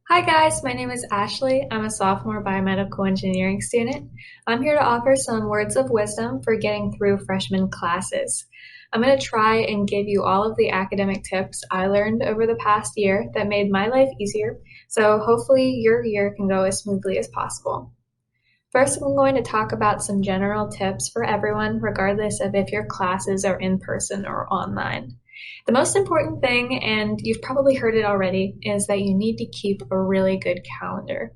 Hi guys, my name is Ashley. I'm a sophomore biomedical engineering student. I'm here to offer some words of wisdom for getting through freshman classes. I'm going to try and give you all of the academic tips I learned over the past year that made my life easier, so hopefully your year can go as smoothly as possible. First, I'm going to talk about some general tips for everyone, regardless of if your classes are in person or online. The most important thing, and you've probably heard it already, is that you need to keep a really good calendar.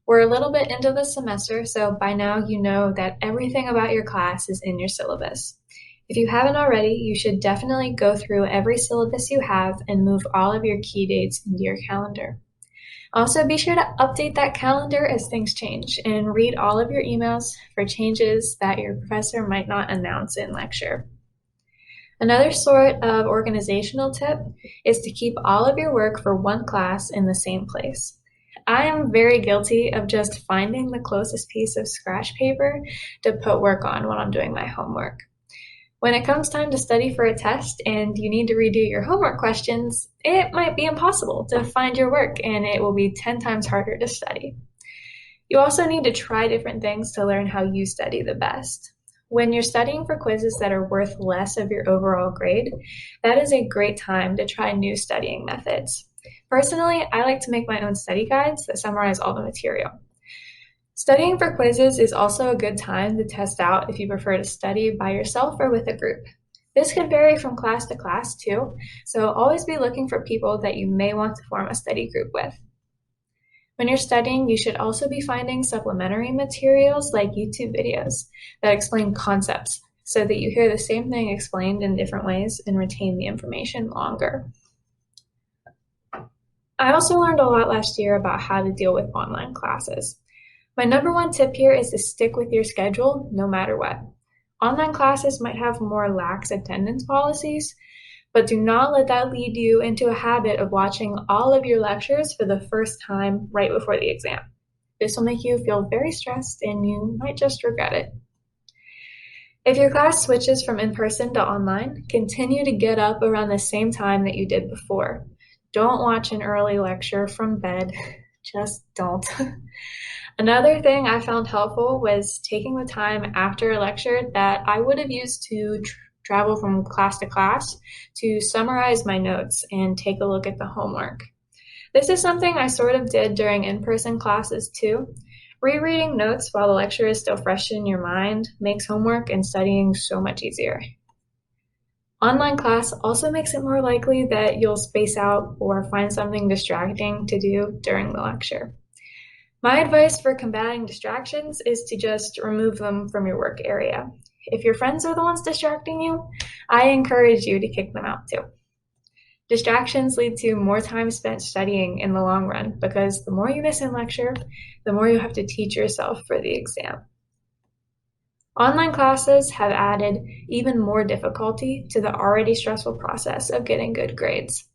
We're a little bit into the semester, so by now you know that everything about your class is in your syllabus. If you haven't already, you should definitely go through every syllabus you have and move all of your key dates into your calendar. Also, be sure to update that calendar as things change and read all of your emails for changes that your professor might not announce in lecture. Another sort of organizational tip is to keep all of your work for one class in the same place. I am very guilty of just finding the closest piece of scratch paper to put work on when I'm doing my homework. When it comes time to study for a test and you need to redo your homework questions, it might be impossible to find your work and it will be 10 times harder to study. You also need to try different things to learn how you study the best. When you're studying for quizzes that are worth less of your overall grade, that is a great time to try new studying methods. Personally, I like to make my own study guides that summarize all the material. Studying for quizzes is also a good time to test out if you prefer to study by yourself or with a group. This can vary from class to class too, so always be looking for people that you may want to form a study group with. When you're studying, you should also be finding supplementary materials like YouTube videos that explain concepts so that you hear the same thing explained in different ways and retain the information longer. I also learned a lot last year about how to deal with online classes. My number one tip here is to stick with your schedule no matter what. Online classes might have more lax attendance policies, but do not let that lead you into a habit of watching all of your lectures for the first time right before the exam. This will make you feel very stressed and you might just regret it. If your class switches from in-person to online, continue to get up around the same time that you did before. Don't watch an early lecture from bed. Just don't. Another thing I found helpful was taking the time after a lecture that I would have used to travel from class to class to summarize my notes and take a look at the homework. This is something I sort of did during in-person classes too. Rereading notes while the lecture is still fresh in your mind makes homework and studying so much easier. Online class also makes it more likely that you'll space out or find something distracting to do during the lecture. My advice for combating distractions is to just remove them from your work area. If your friends are the ones distracting you, I encourage you to kick them out too. Distractions lead to more time spent studying in the long run because the more you miss in lecture, the more you have to teach yourself for the exam. Online classes have added even more difficulty to the already stressful process of getting good grades.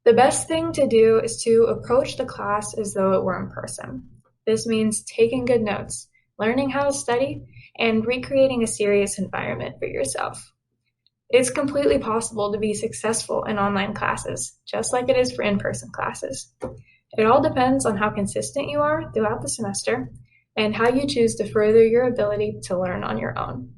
The best thing to do is to approach the class as though it were in person. This means taking good notes, learning how to study, and recreating a serious environment for yourself. It's completely possible to be successful in online classes, just like it is for in-person classes. It all depends on how consistent you are throughout the semester and how you choose to further your ability to learn on your own.